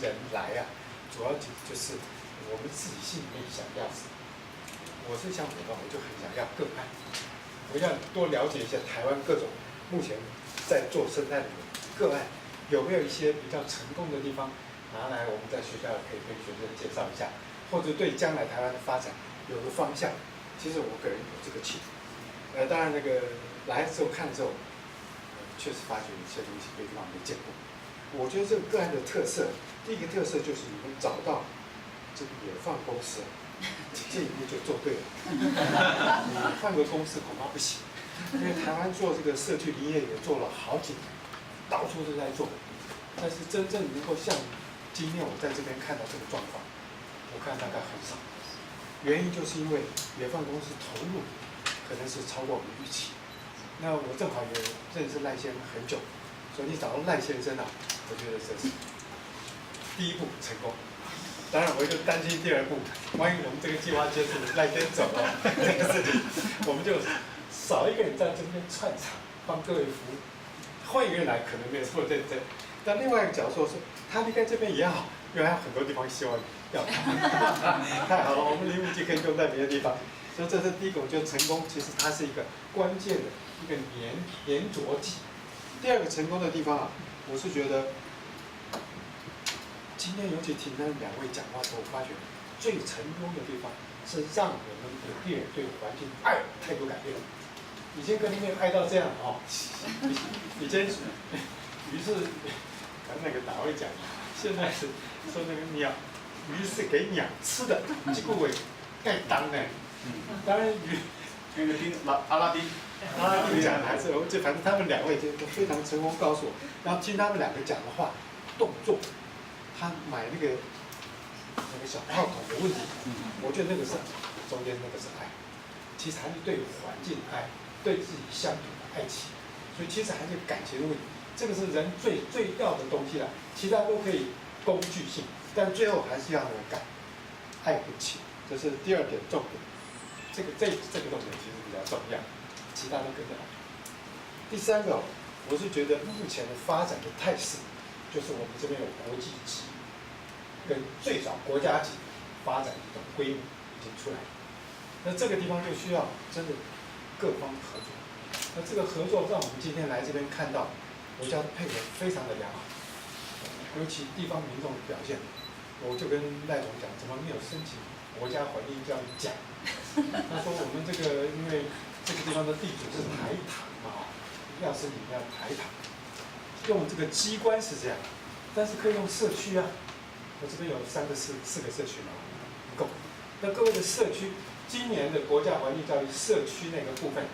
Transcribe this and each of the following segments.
人来啊，主要就是我们自己心里面想要什么。我是像我就很想要个案，我想多了解一下台湾各种目前在做生态旅游个案，有没有一些比较成功的地方，拿来我们在学校可以跟学生介绍一下，或者对将来台湾的发展有个方向。其实我个人有这个企图。当然那个来之后看之后，确实发觉有些东西别地方没见过。我觉得这个个案的特色，第一个特色就是你们找到这个野放公司，这一步就做对了。你换个公司恐怕不行，因为台湾做这个社区林业也做了好几年，到处都在做，但是真正能够像今天我在这边看到这个状况，我看大概很少。原因就是因为野放公司投入可能是超过我们预期。那我正好也认识赖先生很久，所以你找到赖先生啊，我觉得这是第一步成功。当然，我就担心第二步，万一我们这个计划结束，赖先生走了，这个事情我们就少一个人在这边串场，帮各位服务。换一个人来可能没有这么认真，但另外一个角度是，他离开这边也好，因为还有很多地方希望要太好了，我们林务局可以用在别的地方。所以这是第一个，我觉得成功其实它是一个关键的一个粘着剂。第二个成功的地方啊，我是觉得今天尤其听他们两位讲话之后，我发觉最成功的地方是让我们本地人对环境爱态度改变了。以前可能没有爱到这样哦，以前鱼是刚那个哪位讲，现在是说那个鸟，鱼是给鸟吃的，结果我盖当呢。当然鱼那个阿拉丁讲的还是就反正他们两位就非常成功告诉我，然后听他们两个讲的话，动作，他买那个小炮筒的问题，我觉得那个是中间那个是爱，其实还是对环境爱，对自己乡土的爱情，所以其实还是感情的问题，这个是人最要的东西了，其他都可以工具性，但最后还是要那个感，爱不起，这是第二点重点。这个重点其实比较重要，其他都跟着来。第三个，我是觉得目前的发展的态势，就是我们这边有国际级跟最少国家级发展的一种规模已经出来了。那这个地方就需要真的各方合作。那这个合作让我们今天来这边看到国家的配合非常的良好，尤其地方民众的表现，我就跟赖总讲，怎么没有申请国家环境教育奖？他说我们这个因为这个地方的地主是台糖嘛，要申请要台糖，用这个机关是这样，但是可以用社区啊。我这边有4个社区嘛，不够。那各位的社区，今年的国家环境教育社区那个部分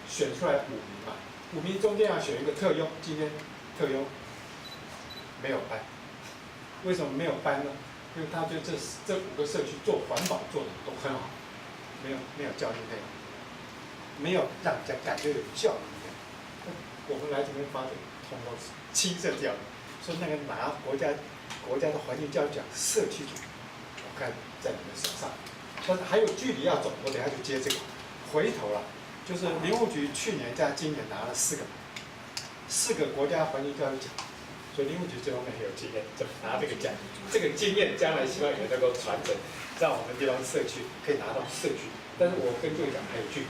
选出来5名嘛，5名中间要选一个特优，今天特优没有颁，为什么没有颁呢？因为他觉得这5个社区做环保做的都很好，没有教育内容，没有让人家感觉有教育内容。我们来这边发展，通通是亲社教育，所以那个拿国家的环境教育奖社区组，我看在你们手上。但是还有距离要走，我等一下就接这个。回头了，就是林务局去年加今年拿了4个国家环境教育奖。所以林务局这方面很有经验，怎么拿这个奖？这个经验将来希望也能够传承，让我们地方社区可以拿到社区。但是我跟各位讲还有距离，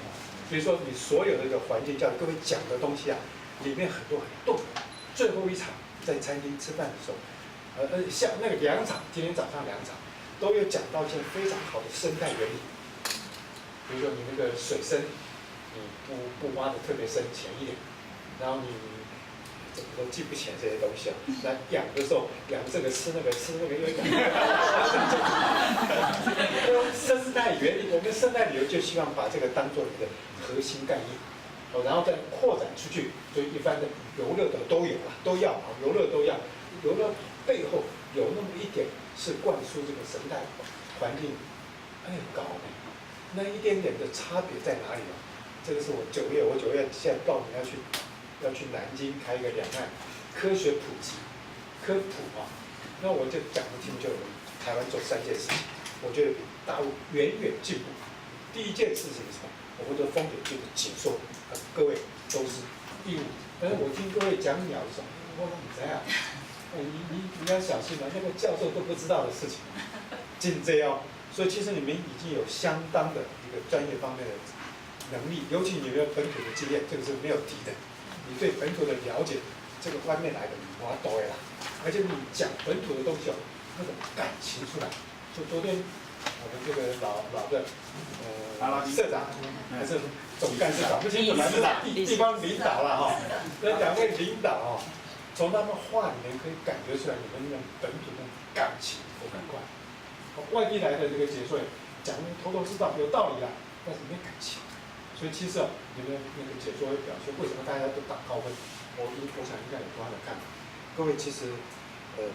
比如说你所有的这个环境教育，各位讲的东西啊，里面很多很动。最后一场在餐厅吃饭的时候，像那个2场，今天早上2场都有讲到一些非常好的生态原理。比如说你那个水深，你不挖的特别深，浅一点，然后你怎么都记不起来这些东西啊？那养的时候养这个吃那个又养。生态原理，我们生态旅游就希望把这个当做你的核心概念，然后再扩展出去。所以一般的游乐的都有啊，都要啊，游乐都要。游乐背后有那么一点是灌输这个生态环境，搞呢。那一点点的差别在哪里啊？这个是我9月现在报名要去南京开一个两岸科学普及科普啊，那我就讲不听，就台湾做3件事情，我觉得比大陆远远进步。第一件事情是什么？我们的风景就是解说，各位都是义务。但是我听各位讲鸟的时候，我说你怎样？你要小心了，那个教授都不知道的事情，进这哦。所以其实你们已经有相当的一个专业方面的能力，尤其你们有本土的经验，这个是没有敌的。你对本土的了解，这个外面来的你花多啦，而且你讲本土的东西哦，那种感情出来。就昨天我们这个老的社长还是总干事长，不清楚反正地方领导了哈，那两位领导哦，从他们话里面可以感觉出来你们那本土的感情非常快。外地来的这个解说员讲的头头是道，有道理啦，但是没感情。所以其实你们那个解说表现，为什么大家都打高分？我想应该有多少的看法。各位其实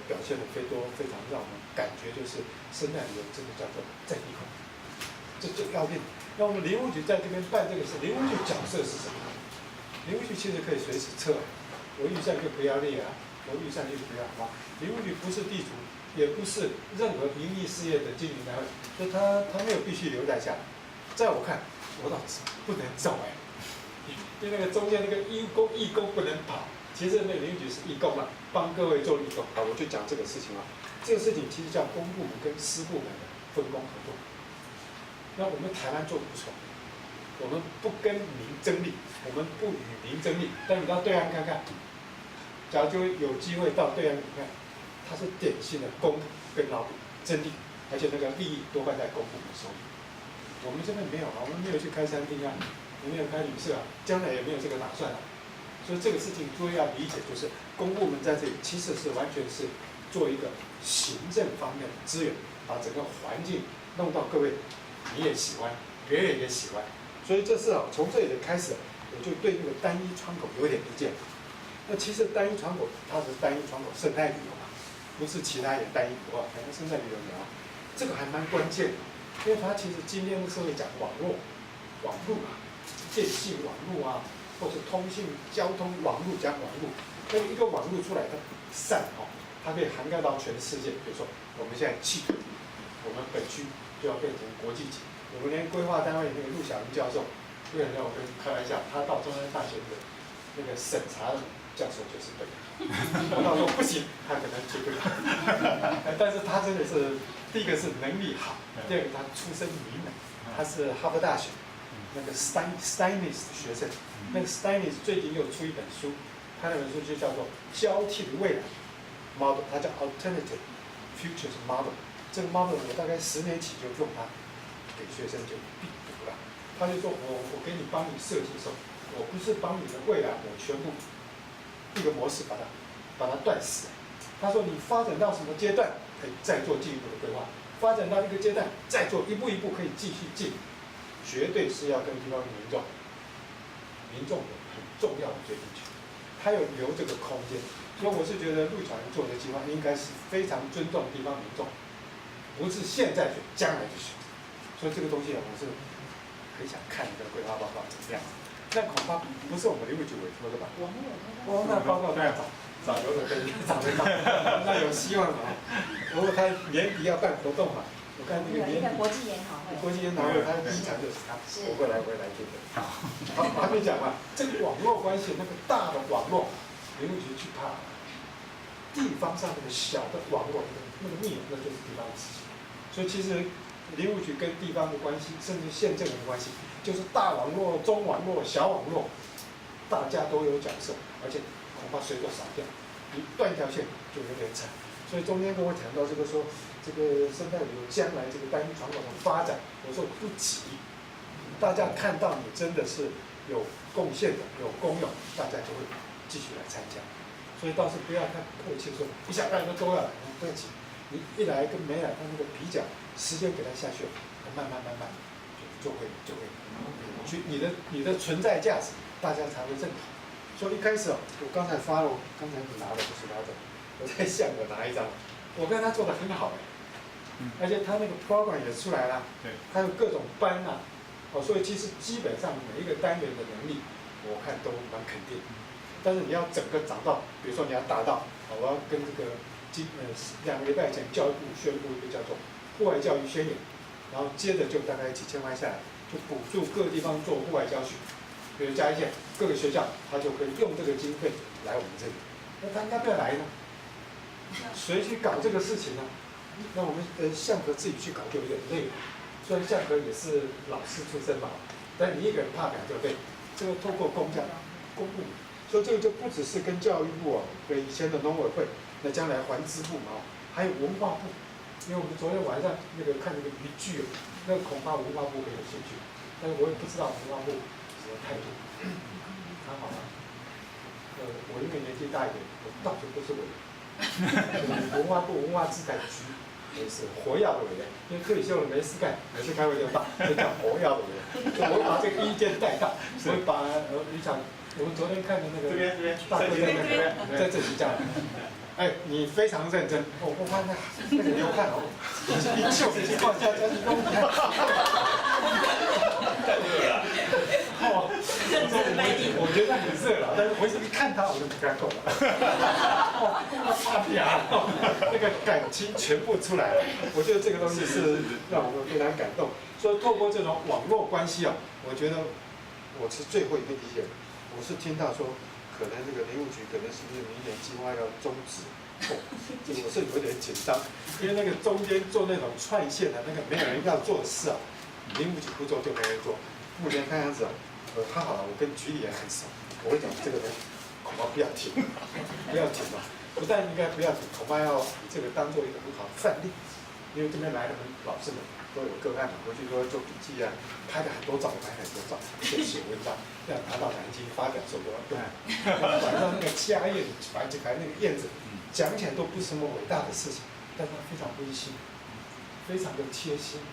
表现的非常让我们感觉就是生态旅游真的叫做在地化，这就要命。那我们林务局在这边办这个事，林务局角色是什么？林务局其实可以随时撤，我预算就不要列啊，我预算就不要花。林务局不是地主，也不是任何营利事业的经营单位，所以他没有必须留在下来。在我看，我老子不能走哎，因为那个中间那个义工不能跑。其实那个林务局是义工嘛，帮各位做义工。好，我就讲这个事情啊。这个事情其实叫公部门跟私部门的分工合作。那我们台湾做的不错，我们不跟民争利，我们不与民争利。但你到对岸看看，假如就有机会到对岸看看，它是典型的公跟老虎争利，而且那个利益多半在公部门手里。我们这边没有啊，我们没有去开餐厅啊，也没有开旅社啊，将来也没有这个打算啊。所以这个事情诸位要理解，就是公部门在这里其实是完全是做一个行政方面的资源，把整个环境弄到各位你也喜欢，别人也喜欢。所以这是从这里开始，我就对那个单一窗口有点意见。那其实单一窗口它是单一窗口生态旅游嘛，不是其他也单一的话，可能生态旅游聊，这个还蛮关键的，因为它其实今天的社会讲网络啊，电信网络啊。或者通信、交通网络讲网络，那一个网络出来，它散它可以涵盖到全世界。比如说，我们现在气候，我们本区就要变成国际级。我们连规划单位那个陆小英教授，为了让我跟开玩笑，他到中央大学的那个审查的教授就是对的。我到时候不行，他可能去不了。但是他真的是，第一个是能力好，第二个他出身名门，他是哈佛大学。那个 Steinitz 的学生，那个 Steinitz 最近又出一本书，他那本书就叫做《交替的未来 Model》，它叫 Alternative Futures Model。这个 model 我大概10年起就用它给学生就必读了。他就说我给你帮你设计的时候，我不是帮你的未来，我全部一个模式把它断死。他说你发展到什么阶段，可以再做进一步的规划；发展到一个阶段，再做一步一步可以继续进。绝对是要跟地方民众有很重要的决定权，他有留这个空间。所以我是觉得陆小英做的计划应该是非常尊重地方民众，不是现在选，将来就选。所以这个东西我是很想看一个规划报告怎么样。那恐怕不是我们林务局委托的吧？那报告都要找刘总跟找得到，那有希望嘛？如果他年底要办活动嘛？我看那个年底国际研讨会，他的第一场就是他，我会来这个。好，我还没讲完，这个网络关系，那个大的网络，林务局去怕，地方上那个小的网络，那个密，那就是地方的事情。所以其实林务局跟地方的关系，甚至县政的关系，就是大网络、中网络、小网络，大家都有角色，而且恐怕谁都少掉，你断一条线就有点惨。所以中间跟我讲到这个说，这个生态旅游将来这个单一窗口的发展，我说不急，大家看到你真的是有贡献的、有功用，大家就会继续来参加。所以倒是不要太迫切说一下大家都要来，对不起，你一来跟没来，他那个比较时间给他下去，慢慢就会去你的存在价值，大家才会认可。所以一开始我刚才发了，我刚才你拿的不是拿的。我在向我拿一张，我看他做的很好而且他那个 program 也出来了，还有各种班啊，所以其实基本上每一个单元的能力，我看都蛮肯定。但是你要整个找到，比如说你要达到，我要跟这个2个礼拜前教育部宣布一个叫做户外教育宣言，然后接着就大概几千万下来，就补助各地方做户外教学，比如嘉义县各个学校，他就可以用这个经费来我们这里，那他应该不要来呢？谁去搞这个事情呢？那我们相和自己去搞就有点累了。虽然相和也是老师出身嘛，但你一个人怕表就累。这个透过公部，所以这个就不只是跟教育部跟以前的农委会，那将来环资部嘛，还有文化部。因为我们昨天晚上看那个渔剧，那恐怕文化部很有兴趣，但是我也不知道文化部什么态度。还好吧？我因为年纪大一点，我到处都是委员。文化部文化资产局也是活跃的委员，因为退休了没事干，每次开会就到，就叫活跃的委员。所以我把这个意见带到，我会把渔场，我们昨天看的那个大会在这里讲。哎，你非常认真，我看那个流汗哦，你就是去逛家家去弄。我觉得很热了，但是我一看他我就不敢动了。啪啪，那个感情全部出来了。我觉得这个东西是让我们非常感动。所以透过这种网络关系我觉得我是最后一个理解。我是听到说，可能这个林务局可能是不是明年计划要终止？这个我是有点紧张，因为那个中间做那种串线的那个没有人要做的事林务局不做就没人做。目前看样子还好了，我跟局里也很熟，我会讲这个人恐怕不要停，不要停了。不但应该不要停，恐怕要这个当做一个很好的范例，因为这边来的老师们都有个案回去都要做笔记拍了很多照，写文章，要拿到南京发表的时候都要用。晚上那个家宴，摆那个燕子，讲起来都不是什么伟大的事情，但它非常温馨，非常的贴心，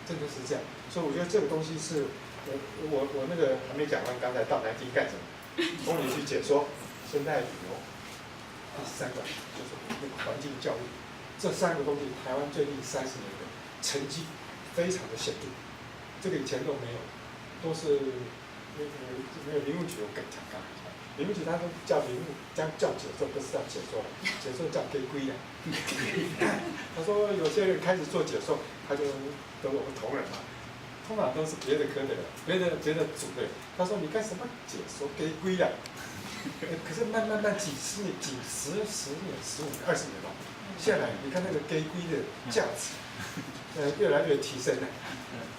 真的是这样。所以我觉得这个东西是。我那个还没讲完，刚才到南京干什么？我你去解说生态旅游，第三个就是那个环境教育，这3个东西台湾最近30年的成绩非常的显著，这个以前都没有，都是没有林务局有更强干，林务局他都叫林务叫解说，不是叫解说，解说叫给归的。他说有些人开始做解说，他就跟我们同仁嘛。通常都是别的科的人，别的组的。他说你干什么解说给归啊？可是慢几十年、10年、15年、20年了，下来你看那个给归的价值，越来越提升了。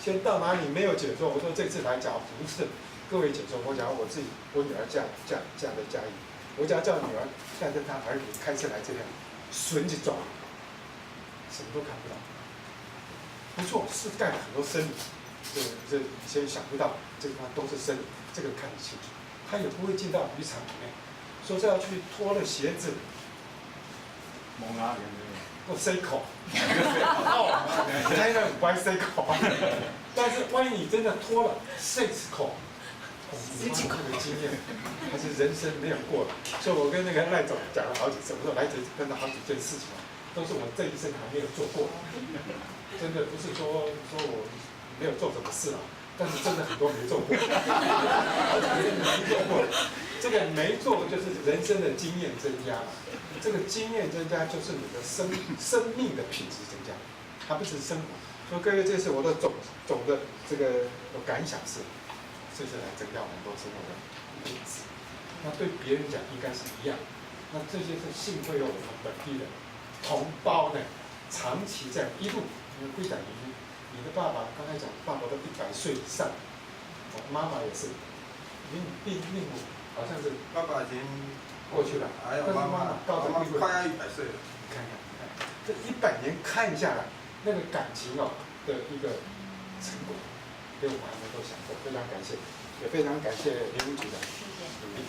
现在到哪里没有解说？我说这次来讲不是各位解说，我讲我女儿嫁在嘉义，我讲叫女儿带着她儿子开车来这边，顺着走，什么都看不到。不错，是盖了很多森林。这以前想不到，这个地方都是森林，这个看得清楚。他也不会进到渔场里面，说是要去脱了鞋子，蒙啊，我塞口，台湾不爱塞口，但是万一你真的脱了，6口，你这个经验还是人生没有过的。所以我跟那个赖总讲了好几次，我说来这碰到好几件事情都是我这一生还没有做过的，真的不是说我。没有做什么事但是真的很多没做过，这个没做就是人生的经验增加了，这个经验增加就是你的生命的品质增加，它不是生活。所以各位，这是我的总的这个感想是来增加很多生活的品质。那对别人讲应该是一样，那这些是幸亏有我们本地的同胞呢，长期在一路，因为归档一路。你的爸爸刚才讲，爸爸都100岁以上，妈妈也是，命好像是爸爸已经过去了，还有妈妈快要100岁了。你看，这100年看下来，那个感情的一个成果，给我们还能够享受，非常感谢，也非常感谢林务局的努力。